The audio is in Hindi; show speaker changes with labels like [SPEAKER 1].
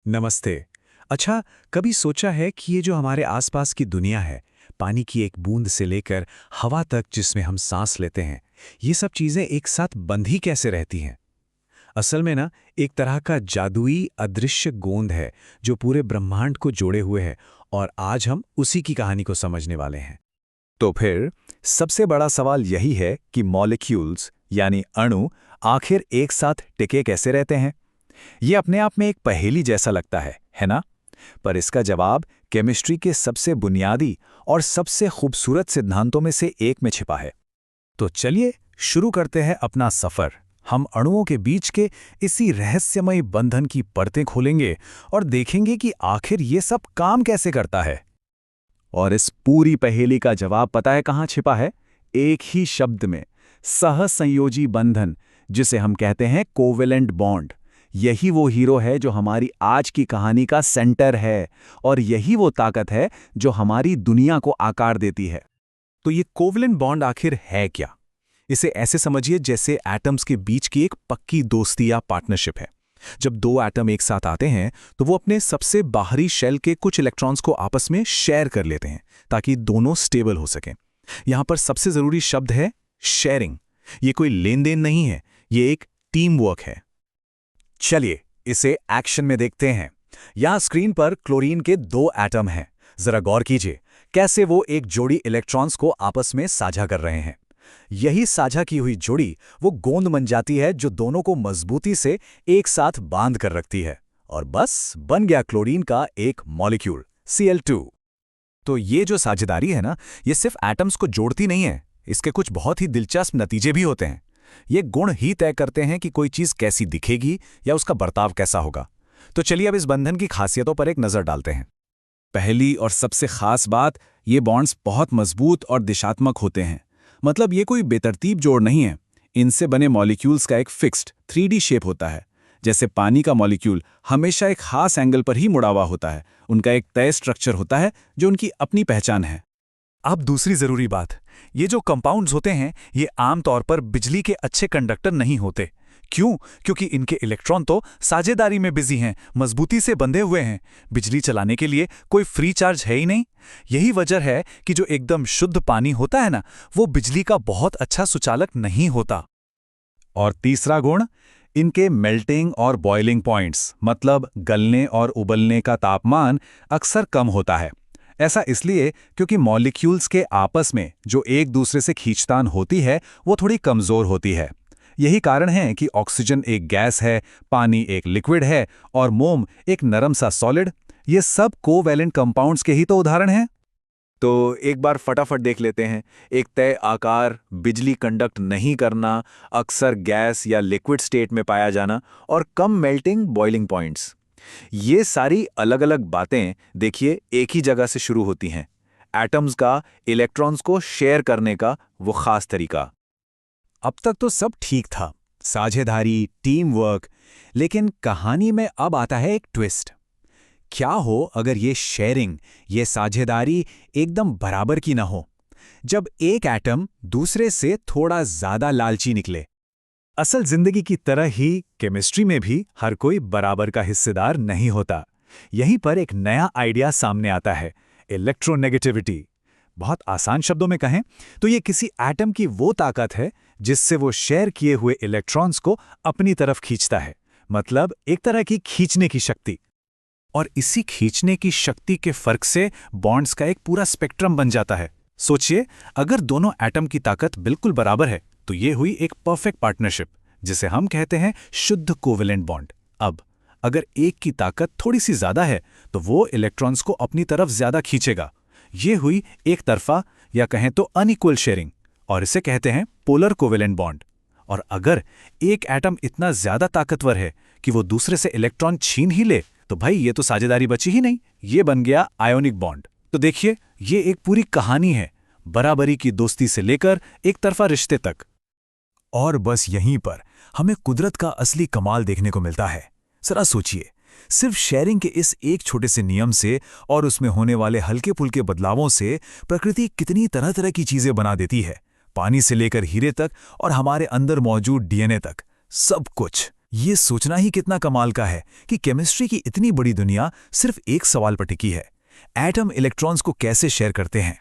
[SPEAKER 1] नमस्ते। अच्छा, कभी सोचा है कि ये जो हमारे आसपास की दुनिया है, पानी की एक बूंद से लेकर हवा तक जिसमें हम सांस लेते हैं, ये सब चीजें एक साथ बंधी कैसे रहती हैं? असल में ना, एक तरह का जादुई अदृश्य गोंद है जो पूरे ब्रह्मांड को जोड़े हुए है, और आज हम उसी की कहानी को समझने वाले हैं।
[SPEAKER 2] तो फिर सबसे बड़ा सवाल यही है कि मॉलिक्यूल्स यानी अणु आखिर एक साथ टिके कैसे रहते हैं। ये अपने आप में एक पहेली जैसा लगता है ना? पर इसका जवाब केमिस्ट्री के सबसे बुनियादी और सबसे खूबसूरत सिद्धांतों में से एक में छिपा है। तो चलिए शुरू करते हैं अपना सफर। हम अणुओं के बीच के इसी रहस्यमयी बंधन की परतें खोलेंगे और देखेंगे कि आखिर ये सब काम कैसे करता है। और इस पूरी पहेली का जवाब पता है कहाँ छिपा है? एक ही शब्द में, सहसंयोजी बंधन, जिसे हम कहते हैं कोवेलेंट बॉन्ड। यही वो हीरो है जो हमारी आज की कहानी का सेंटर है, और यही वो ताकत है जो हमारी दुनिया को आकार देती है।
[SPEAKER 1] तो ये कोवलेंट बॉन्ड आखिर है क्या? इसे ऐसे समझिए जैसे एटम्स के बीच की एक पक्की दोस्ती या पार्टनरशिप है। जब दो एटम एक साथ आते हैं तो वो अपने सबसे बाहरी शेल के कुछ इलेक्ट्रॉन्स को आपस में शेयर कर लेते हैं ताकि दोनों स्टेबल हो सकें। यहां पर सबसे जरूरी शब्द है शेयरिंग। ये कोई लेन देन नहीं है, ये एक टीम वर्क है।
[SPEAKER 2] चलिए इसे एक्शन में देखते हैं। यहां स्क्रीन पर क्लोरीन के दो एटम हैं। जरा गौर कीजिए कैसे वो एक जोड़ी इलेक्ट्रॉन्स को आपस में साझा कर रहे हैं। यही साझा की हुई जोड़ी वो गोंद बन जाती है जो दोनों को मजबूती से एक साथ बांध कर रखती है, और बस बन गया क्लोरीन का एक मॉलिक्यूल Cl2।
[SPEAKER 1] तो ये जो साझेदारी है ना, ये सिर्फ एटम्स को जोड़ती नहीं है, इसके कुछ बहुत ही दिलचस्प नतीजे भी होते हैं। ये गुण ही तय करते हैं कि कोई चीज कैसी दिखेगी या उसका बर्ताव कैसा होगा। तो चलिए अब इस बंधन की खासियतों पर एक नजर डालते हैं।
[SPEAKER 2] पहली और सबसे खास बात, ये बॉन्ड्स बहुत मजबूत और दिशात्मक होते हैं। मतलब ये कोई बेतरतीब जोड़ नहीं है। इनसे बने मॉलिक्यूल्स का एक फिक्स्ड 3D शेप होता है। जैसे पानी का मॉलिक्यूल हमेशा एक खास एंगल पर ही मुड़ा हुआ होता है। उनका एक तय स्ट्रक्चर होता है जो उनकी अपनी पहचान है।
[SPEAKER 1] अब दूसरी जरूरी बात, ये जो कंपाउंड्स होते हैं ये आमतौर पर बिजली के अच्छे कंडक्टर नहीं होते। क्यों? क्योंकि इनके इलेक्ट्रॉन तो साझेदारी में बिजी हैं, मजबूती से बंधे हुए हैं। बिजली चलाने के लिए कोई फ्री चार्ज है ही नहीं। यही वजह है कि जो एकदम शुद्ध पानी होता है ना, वो बिजली का बहुत अच्छा सुचालक नहीं होता।
[SPEAKER 2] और तीसरा गुण, इनके मेल्टिंग और बॉइलिंग पॉइंट्स, मतलब गलने और उबलने का तापमान अक्सर कम होता है। ऐसा इसलिए क्योंकि मॉलिक्यूल्स के आपस में जो एक दूसरे से खींचतान होती है वो थोड़ी कमजोर होती है। यही कारण है कि ऑक्सीजन एक गैस है, पानी एक लिक्विड है और मोम एक नरम सा सॉलिड। ये सब कोवैलेंट कंपाउंड्स के ही तो उदाहरण हैं। तो एक बार फटाफट देख लेते हैं। एक तय आकार, बिजली कंडक्ट नहीं करना, अक्सर गैस या लिक्विड स्टेट में पाया जाना, और कम मेल्टिंग बॉइलिंग पॉइंट्स। ये सारी अलग अलग बातें देखिए एक ही जगह से शुरू होती हैं। एटम्स का इलेक्ट्रॉन्स को शेयर करने का वो खास तरीका।
[SPEAKER 1] अब तक तो सब ठीक था, साझेदारी, टीम वर्क। लेकिन कहानी में अब आता है एक ट्विस्ट। क्या हो अगर ये शेयरिंग, ये साझेदारी एकदम बराबर की ना हो? जब एक एटम दूसरे से थोड़ा ज्यादा लालची निकले। असल जिंदगी की तरह ही केमिस्ट्री में भी हर कोई बराबर का हिस्सेदार नहीं होता। यहीं पर एक नया आइडिया सामने आता है, इलेक्ट्रोनेगेटिविटी। बहुत आसान शब्दों में कहें तो ये किसी एटम की वो ताकत है जिससे वो शेयर किए हुए इलेक्ट्रॉन्स को अपनी तरफ खींचता है। मतलब एक तरह की खींचने की शक्ति। और इसी खींचने की शक्ति के फर्क से बॉन्ड्स का एक पूरा स्पेक्ट्रम बन जाता है। सोचिए, अगर दोनों एटम की ताकत बिल्कुल बराबर है तो ये हुई एक परफेक्ट पार्टनरशिप, जिसे हम कहते हैं शुद्ध कोवेलेंट बॉन्ड। अब अगर एक की ताकत थोड़ी सी ज्यादा है तो वो इलेक्ट्रॉन्स को अपनी तरफ ज्यादा खींचेगा। ये हुई एक तरफा या कहें तो अनइक्वल शेयरिंग, और इसे कहते हैं पोलर कोवेलेंट बॉन्ड। और अगर एक एटम इतना ज्यादा ताकतवर है कि वो दूसरे से इलेक्ट्रॉन छीन ही ले, तो भाई ये तो साझेदारी बची ही नहीं, ये बन गया आयोनिक बॉन्ड। तो देखिए, ये एक पूरी कहानी है, बराबरी की दोस्ती से लेकर एक तरफा रिश्ते तक। और बस यहीं पर हमें कुदरत का असली कमाल देखने को मिलता है। जरा सोचिए, सिर्फ शेयरिंग के इस एक छोटे से नियम से और उसमें होने वाले हल्के फुल्के बदलावों से प्रकृति कितनी तरह तरह की चीजें बना देती है। पानी से लेकर हीरे तक और हमारे अंदर मौजूद डीएनए तक, सब कुछ।
[SPEAKER 2] ये सोचना ही कितना कमाल का है कि केमिस्ट्री की इतनी बड़ी दुनिया सिर्फ एक सवाल पर टिकी है। एटम इलेक्ट्रॉन्स को कैसे शेयर करते हैं।